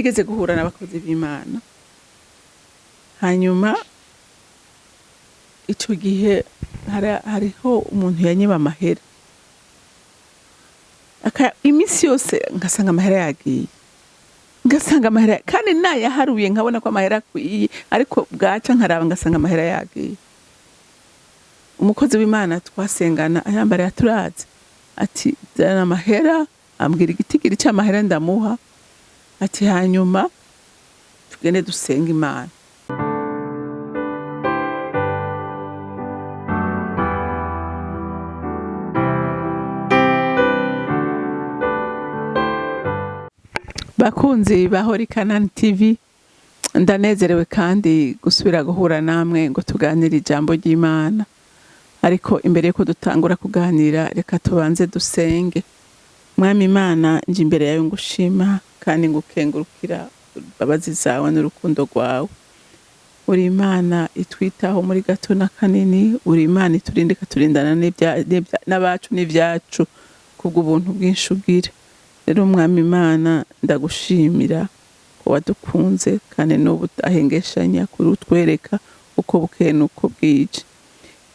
nigeze guhura n'abakozi b'Imana, hanyuma ico gihe hariho umuntu yanyiba amahera, imisi yose ngasanga amahera yagiye, ngasanga amahera kandi nayaharuye nkabona ko amahera akwiye, ariko bwaca nkaraba ngasanga amahera yagiye. Umukozi w'Imana twasengana ayambara yaturaze ati zana amahera, ambwira igitigiri cy'amahera ndamuha, ati hanyuma tugende dusenga Imana. Bakunzi bahori CANAAN TV, ndanezerewe kandi gusubira guhura namwe ngo tuganire ijambo ry'Imana. Ariko imbere yuko dutangura kuganira, reka tubanze dusenge. Mwami Imana, nje imbere yawe ngushima kandi ngukengurukira imbabazi zawe n'urukundo rwawe. Uri Imana itwitaho muri gato na kanini, uri Imana iturinde katurindana n'abacu n'ivyacu kubw'ubuntu bwinshi ugira. Rero Mwami Imana, ndagushimira ko wadukunze kandi n'ubu udahengeshanya kurutwereka uko bukeye n'uko bwije.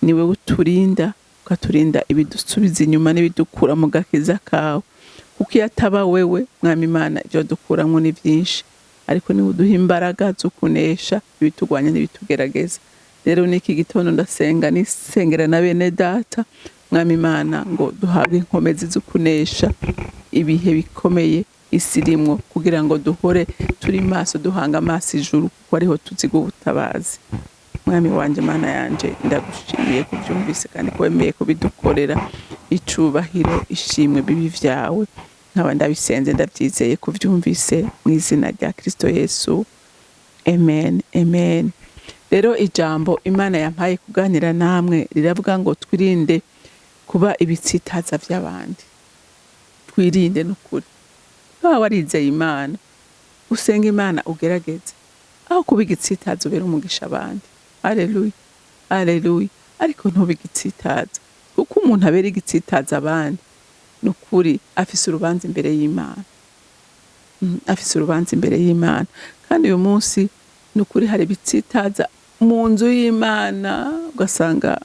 Niwe uturinda, ukaturinda ibidusubiza inyuma n'ibidukura mu gakiza kawe, kuko iyo ataba wewe Mwami Imana ibyo dukuramwo ni byinshi, ariko niwe uduha imbaraga zo kunesha ibitugwanya n'ibitugerageza. Rero niki gitondo ndasenga nisengera na bene data, Mwami Imana, ngo duhabwe inkomezi zo kunesha ibihe bikomeye isi irimwo, kugira ngo duhore turi maso, duhanga amaso ijuru, kuko ariho tuziga ubutabazi. Mwami wanje, Mana yanje, ndagushimiye kuvyumvise kandi ko wemeye kubidukorera. Icubahiro, ishimwe bibi vyawe, nkaba ndabisenze ndavyizeye kuvyumvise mu izina rya Kristo Yesu, amen, amen. Rero ijambo Imana yampaye kuganira namwe riravuga ngo twirinde kuba ibitsitaza vy'abandi. Twirinde n'ukuri. Aho warizeye Imana, usenga Imana ugerageze, aho kuba igitsitaza ubera umugisha abandi. Haleluya, haleluya. Ariko ntubigitsitaza, kuko umuntu abera igitsitaza abandi n'ukuri afise urubanza imbere y'Imana. Afise urubanza imbere y'Imana. Kandi uyu munsi n'ukuri hari ibitsitaza mu nzu y'Imana, ugasanga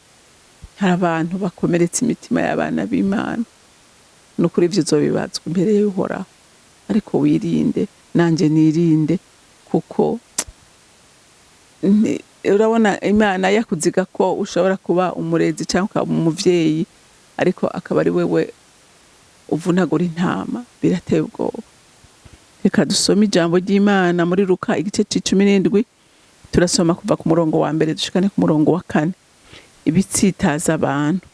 hari abantu bakomeretsa imitima y'abana b'Imana. N'ukuri ivyo uzobibazwa imbere y'Uhoraho. Ariko wirinde, nanje nirinde, kuko urabona Imana yakuziga ko ushobora kuba umurezi cyangwa umuvyeyi, ariko akaba ari wewe uvunagura intama, birateye ubwoba. Reka dusome ijambo ry'Imana muri Luka igice c'17, turasoma kuva ku murongo wa mbere dushikane ku murongo wa 4. Ibitsitaza abantu.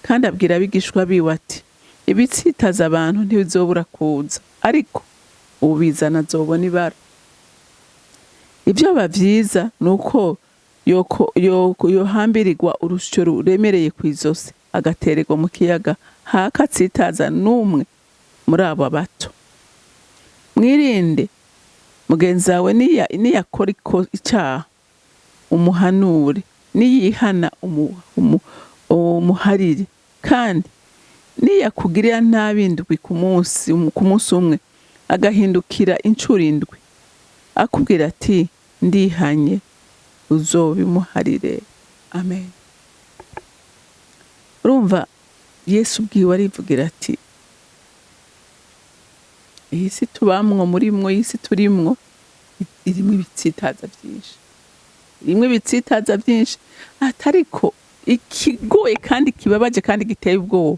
Kandi abwira abigishwa biwe ati, ibitsitaza abantu ntibizobura kuza, ariko ubizana azobona ibara. Ibyo bavyiza nuko yohambirirwa urusyo ruremereye kw'izosi, agatererwa mu kiyaga, hakatsitaza n'umwe muri abo bato. Mwirinde mugenzi wawe niyakora icyaha umuhanure, niyihana umuharire, kandi niyakugirira nabi indwi ku munsi umwe, agahindukira incuro indwi, akubwira ati ndihanye, uzobimuharire. Amen. Urumva Yesu ubwiwe arivugira ati, iyi si tubamwo murimwo, iyi si turimwo irimwo ibitsitaza byinshi, irimwo ibitsitaza byinshi. Atariko ikigoye kandi kibabaje kandi giteye ubwoba,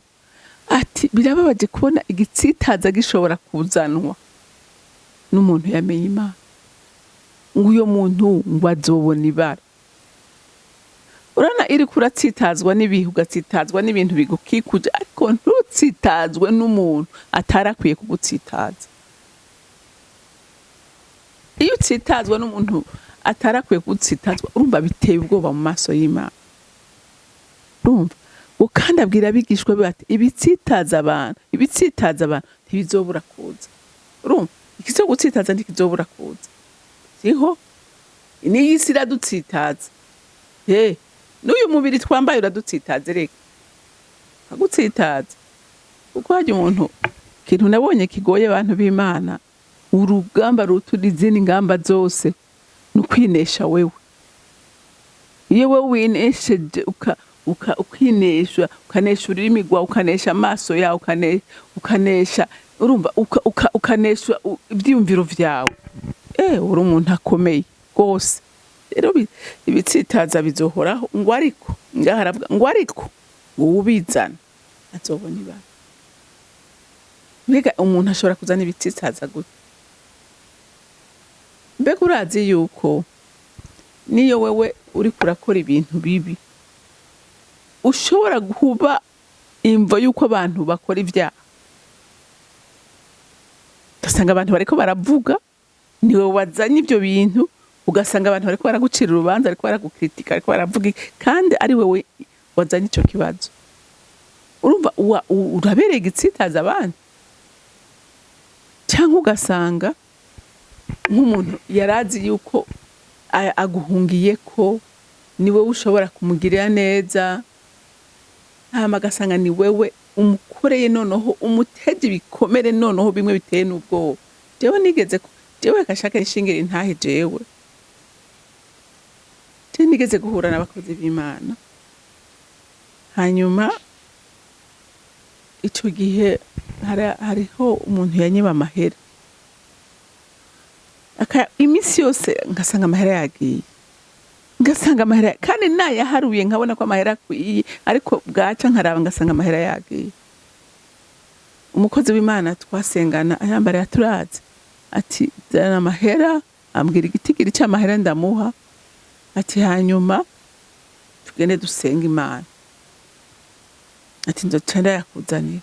ati birababaje kubona igitsitaza gishobora kuzanwa n'umuntu yamenye Imana, ngo uyo muntu ngo azobona ibara. Urana iri kuratsitazwa n'ibihe, ugatsitazwa n'ibintu bigukikuje, ariko ntutsitazwe n'umuntu atarakwiye kugutsitaza. Iyo utsitazwa n'umuntu atarakwiye kugutsitazwa, urumva biteye ubwoba mu maso y'Imana. Urumva, ukandi abwira abigishwa be ati, ibitsitaza abantu ntibizobura kuza. Urumva, ikizo gutsitaza ntikizobura kuza. Siho, niyi si iradutsitaza. N'uyu mubiri twambaye uradutsitaza, reka agutsitaza. Kuko haje umuntu, kintu nabonye kigoye abantu b'Imana, urugamba ruturi izindi ngamba zose nukwinesha wewe. Iyo wewe winesheje ukinesha, ukanesha ururimi rwawe, ukanesha amaso yawe, ukanesha urumva, ukanesha ivyiyumviro vyawe, uri umuntu akomeye rwose. Rero ibitsitaza bizohoraho, ngo ariko ngaharavuga ngo ariko ubizana azobona ibara. Mbega umuntu ashobora kuzana ibitsitaza gute? Mbega urazi yuko niyo wewe uri kurakora ibintu bibi ushobora kuba imvo yuko abantu bakora ibyaha? Ugasanga abantu bariko baravuga, niwe wazanye ibyo bintu, ugasanga abantu bariko baragucira urubanza, bariko baragukritika, bariko baravuga, kandi ari wewe wazanye ico kibazo. Urumva urabereye igitsitaza abandi. Cyangwa ugasanga nk'umuntu yarazi yuko aguhungiye ko ni wewe ushobora kumugirira neza, hama agasanga ni wewe umukoreye, noneho umuteje ibikomere, noneho bimwe biteye n'ubwoba. Jewe kashaka ishingiro intahe jewe nigeze guhura n'abakozi b'Imana, hanyuma ico gihe hariho umuntu yanyiba amahera, imisi yose ngasanga amahera yagiye, ngasanga amahera kandi nayaharuye nkabona ko amahera akwiye, ariko bwaca nkaraba ngasanga amahera yagiye. Umukozi w'Imana twasengana ayambara yaturaze ati zana amahera, ambwira igitigiri cy'amahera ndamuha, ati hanyuma tugende dusenga Imana, ati nzoca ndayakuzanira.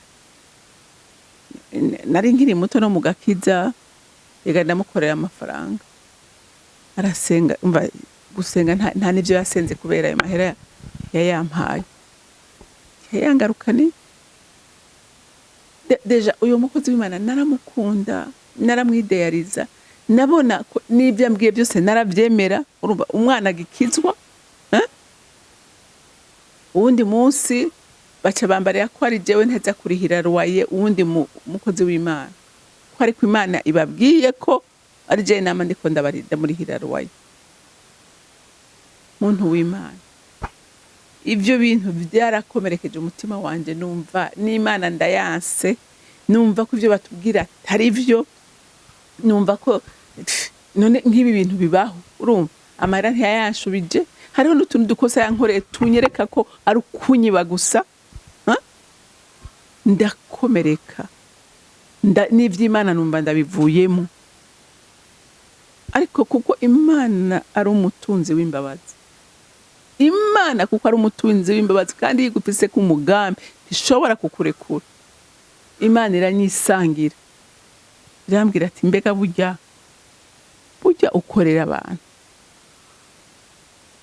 Nari nkiri muto no mu gakiza, yega ndamukorera amafaranga, arasenga. Umva gusenga nta nivyo yasenze kubera ayo mahera yayampaye, yayangarukane. Deja uyu mukozi w'Imana naramukunda, naramwideyariza, nabona ko n'ibyo ambwiye byose naravyemera. Urumva umwana agikizwa, uwundi munsi baca bambarira ko ari jewe nteza kurihira ruwaye uwundi mukozi w'Imana, ko ariko Imana ibabwiye ko ari jewe nama ndiko ndamurihira ruwaye. Muntu w'Imana, ivyo bintu byarakomerekeje umutima wanje, numva n'Imana ndayanse, numva ko ivyo batubwira atari vyo, numva ko none nk'ibi bintu bibaho. Urumva amahera ntiyayanshubije, hariho n'utuntu dukosa yankoreye tunyereka ko ari kunyiba gusa, ndakomereka, n'ivy'Imana numva ndabivuyemo. Ariko kuko Imana ari umutunzi w'imbabazi, Imana kuko ari umutunzi w'imbabazi kandi yigufise ku mugambi ntishobora kukurekura, Imana iranyisangira, irambwira ati mbega burya ukorera abantu,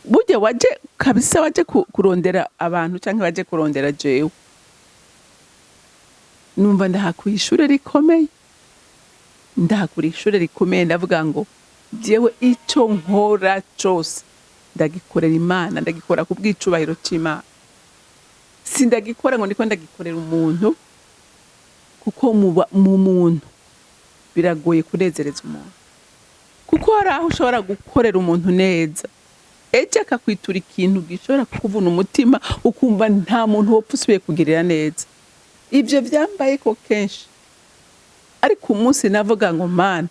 burya waje kabisa, waje kurondera abantu canke waje kurondera jewe. Numva ndahakuye ishure rikomeye, ndavuga ngo jewe ico nkora cose ndagikorera Imana, ndagikora ku bw'icubahiro c'Imana, sindagikora ngo ndiko ndagikorera umuntu, kuko mu muntu biragoye kunezereza umuntu, kuko hari aho ushobora gukorera umuntu neza, ejo akakwitura ikintu gishobora kukuvuna umutima, ukumva nta muntu wopfa usubiye kugirira neza. Ivyo vyambaye ko kenshi, ariko umunsi navuga ngo Mana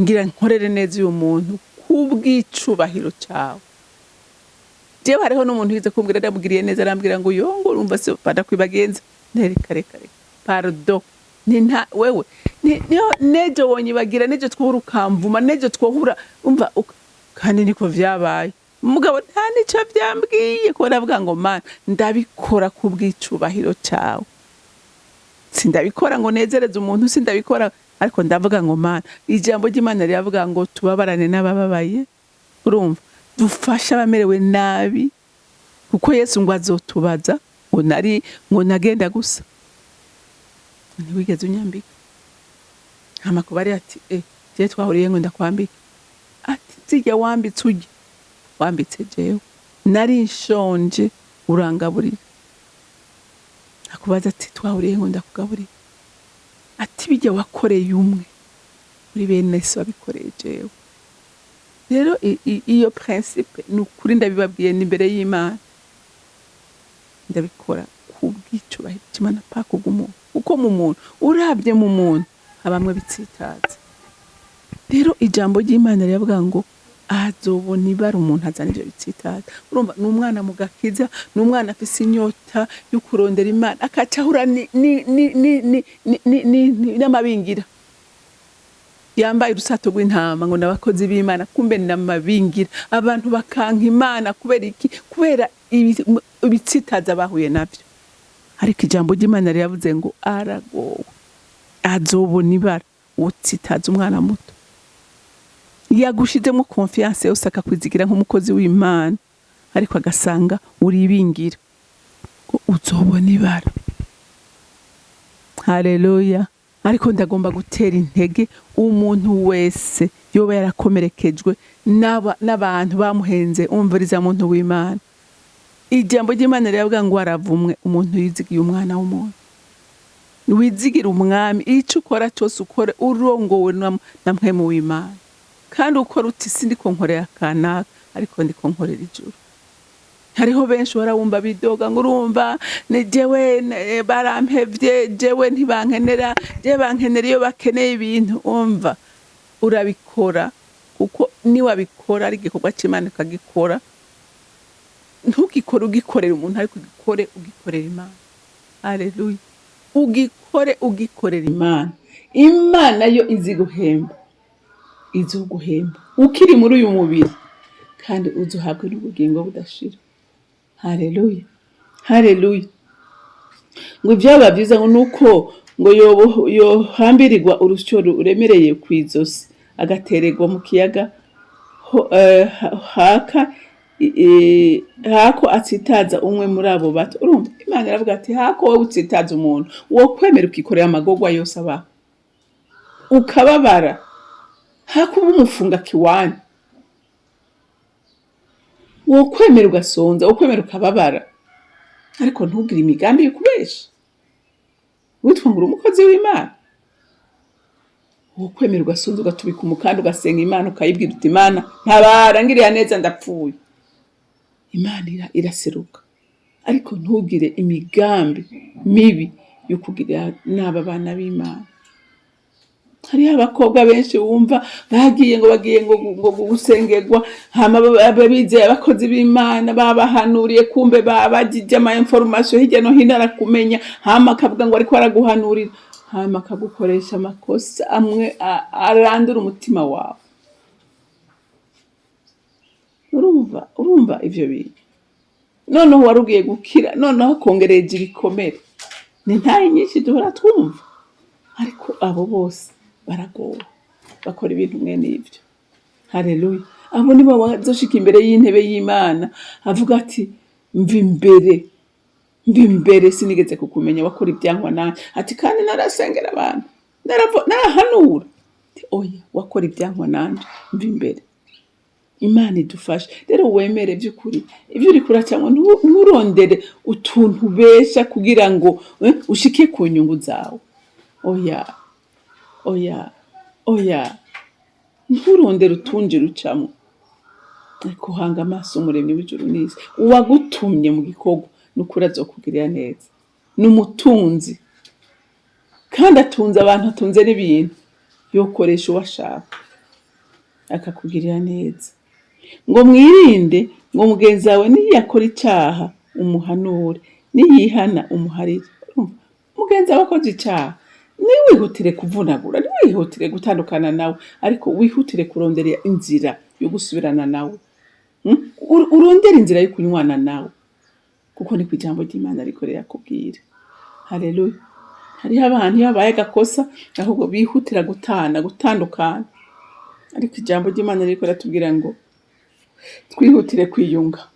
ngira nkorere neza uyu muntu kubw'icubahiro cawe. Jewe hariho n'umuntu yize kumbwira ndamugiriye neza, arambwira ngo yongo urumva se bada kwibagenza, reka pardon, nta wewe niyo nejo wonyibagira, nejo twohura ukamvuma, nejo twohura umva kandi niko vyabaye. Mugabo nta nico vyambwiye, ko ndavuga ngo Mana ndabikora kubw'icubahiro cawe, sindabikora ngo nezereze umuntu, sindabikora, ariko ndavuga ngo Mana, ijambo ry'Imana riravuga ngo tubabarane n'abababaye. Urumva dufasha abamerewe nabi, kuko Yesu ngo azotubaza ngo nagenda gusa, ntiwigeze unyambika. Amakubari ati je twahuriye ngo ndakwambika, ati zijya wambitse ujye, wambitse jewe nari nshonje urangaburira. Akubaza ati twahuriye ngo ndakugaburira, ati bijya wakoreye umwe muri bene so wabikoreye jewe. Rero iyo principe ni ukuri ndabibabwiye n'imbere y'Imana, ndabikora kubw'icubahiro c'Imana pa kubw'umuntu, kuko mu muntu urabye mu muntu habamwe bitsitaza. Rero ijambo ry'Imana riravuga ngo azobona ibara umuntu azana ivyo bitsitaza. Urumva ni umwana mu gakiza, ni umwana afise inyota yo kurondera Imana, akaca ahura n'amabingira. Yambaye urusato rw'intama ngo n'abakozi b'Imana, kumbe n'amabingira. Abantu bakanka Imana kubera iki? Kubera ibitsitaza bahuye navyo. Ariko ijambo ry'Imana riravuze ngo aragowe, azobona ibara utsitaza umwana muto. Yagushizemo confiance yose akakwizigira nk'umukozi w'Imana, ariko agasanga uribingira, uzobona ibara. Haleluya. Ariko ndagomba gutera intege umuntu wese yoba yarakomerekejwe n'abantu bamuhenze. Umviriza muntu w'Imana, ijambo ry'Imana riravuga ngo aravumwe umuntu yizigiye umwana w'umuntu. Wizigira umwami, ico ukora cyose ukore urongowe na mpwemu w'Imana, kandi ukora uti sindiko nkorera kanaka, ariko ndiko nkorera ijuru. Hariho benshi barawumva bidoga ngo urumva ne jewe barampevye, jewe ntibankenera, je bankenera iyo bakeneye ibintu. Umva, urabikora kuko ni wabikora ari igikorwa c'Imana ukagikora. Ntugikore ugikorera umuntu, ariko ugikorera Imana. Haleluya. Ugikorera Imana. Imana yo iziguhemba, izuguhemba ukiri muri uyu mubiri, kandi uzuhabwe n'ubugingo budashira. Haleluya. Haleluya. Ngo ivyaba vyiza ngo nuko ngo yohambirirwa urusyo ruremereye kw'izosi, agatererwa mu kiyaga hako atsitaza umwe muri abo bato. Urumva Imana iravuga ati hako wowe utsitaza umuntu, wo kwemera ukikorera amagorwa yose abaho, ukababara, hako umufunga kiwani, wo kwemera ugasonza, wo kwemera ukababara, ariko ntugire imigambi yo kubesha witwa ngo umukozi w'Imana. Wo kwemera ugasonza, ugatubika umukanda, ugasenga Imana, ukayibwira uti Imana ntabara, ngiriya neza ndapfuye. Imana iraseruka, ariko ntugire imigambi mibi yo kugira n'aba bana b'Imana. Hariho abakobwa benshi wumva bagiye ngo gusengerwa, hama babizeye abakozi b'Imana babahanuriye, kumbe babajije ama information hirya no hino arakumenya, hama akavuga ngo ariko araguhanurira, hama akagukoresha amakosa amwe arandura umutima wawe. Urumva ivyo bintu. Noneho warugiye gukira, noneho kongereje ibikomere. Ni ntaye nyinshi duhora twumva, ariko abo bose baragowe, bakora ibintu mwene ivyo. Haleluya. Abo nibo bazoshika imbere y'intebe y'Imana avuga ati mva imbere sinigeze kukumenya, wakora ibyankwa nanje. Ati kandi narasengera abantu, narahanura. Ati oya, wakora ibyankwa nanje, mva imbere. Imana idufashe. Rero wemere by'ukuri ibyo uri kura, cyangwa nturondere utuntu besha kugira ngo ushike ku nyungu zawe. Oya, nturondere utunjira ucamo, ariko hanga amaso umuremyi w'ijuru n'isi, uwagutumye mu gikorwa n'ukuri azokugirira neza. N'umutunzi, kandi atunze abantu, atunze n'ibintu, yokoresha uwashaka akakugirira neza. Ngo mwirinde, ngo mugenzi wawe niyakora icyaha umuhanure, niyihana umuharire. Mugenzi wawe akoze icyaha, niwihutire kuvunagura, niwihutire gutandukana nawe, ariko wihutire kurondera inzira yo gusubirana nawe. Urondera inzira yo kunywana nawe, kuko ni kwijambo ry'Imana rikorera kubwira. Haleluya. Hariho abantu iyo babaye gakosa ahubwo bihutira gutandukana, ariko ijambo ry'Imana rikorera tubwira ngo twihutire kwiyunga,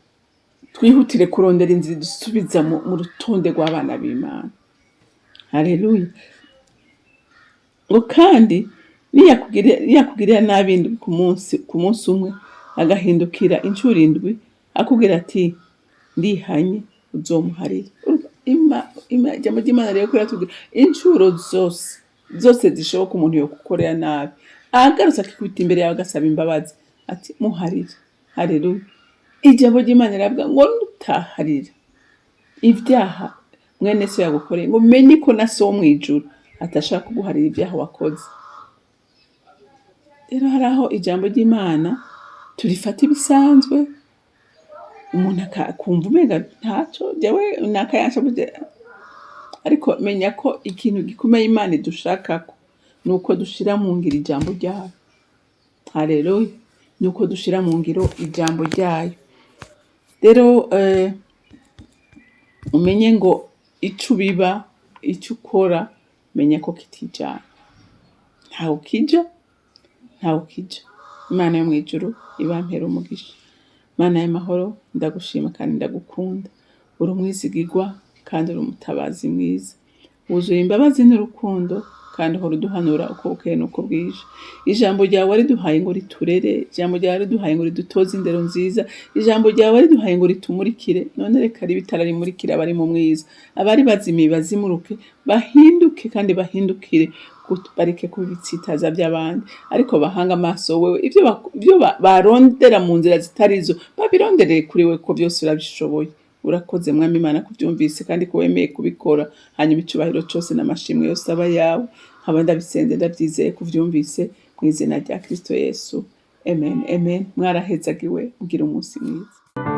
twihutire kurondera inzira dusubiza mu rutonde rw'abana b'Imana. Haleluya. Ngo kandi niyakugirira nabi ku munsi umwe, agahindukira incuro 7 akubwira ati ndihanye, uzomuharira. Ijambo ry'Imana rero ko yatubwira incuro zose zishoboka umuntu yo gukorera nabi, ahagarutse akikubita imbere yawe agasaba imbabazi ati muharire. Haleluya. Ijambo ry'Imana riravuga ngo nutaharira ibyaha mwene so yagukoreye ngo menye ko na so wo mw'ijuru atashaka kuguharira ibyaha wakoze. Rero hari aho ijambo ry'Imana turifata ibisanzwe, umuntu akumva umenga ntaco jewe nakayanshabuze, ariko menya ko ikintu gikomeye Imana idushakako nuko dushira mu ngiro ijambo ryayo. Haleluya. Nuko dushira mu ngiro ijambo ryayo. Rero umenye ngo ico biba ico ukora menya ko kitijana, ntawe ukija. Imana yo mw'ijuru ibampera umugisha. Mana y'amahoro, ndagushima kandi ndagukunda. Uri umwizigirwa kandi uri umutabazi mwiza, wuzuye imbabazi n'urukundo kandi uhora uduhanura uko bukeye n'uko bwije. Ijambo ryawe wariduhaye ngo riturere, ijambo ryawe wariduhaye ngo ridutoze indero nziza, ijambo ryawe wariduhaye ngo ritumurikire. None reka ribe itara rimurikira abari mu mwiza, abari bazimiye bazimuruke, bahinduke kandi bahindukire, bareke kuba ibitsitaza by'abandi, ariko bahanga amaso wewe. Ibyo barondera mu nzira zitarizo babirondereye kuri we, ko byose urabishoboye. Urakoze Mwami Imana kubyumvise kandi ko wemeye kubikora. Hanyuma icubahiro cyose n'amashimwe yose aba yawe. Nkaba ndabisenze ndabyizeye kuvyumvise mu izina rya Kristo Yesu. Amen. Amen. Mwarahezagiwe, ugira umunsi mwiza.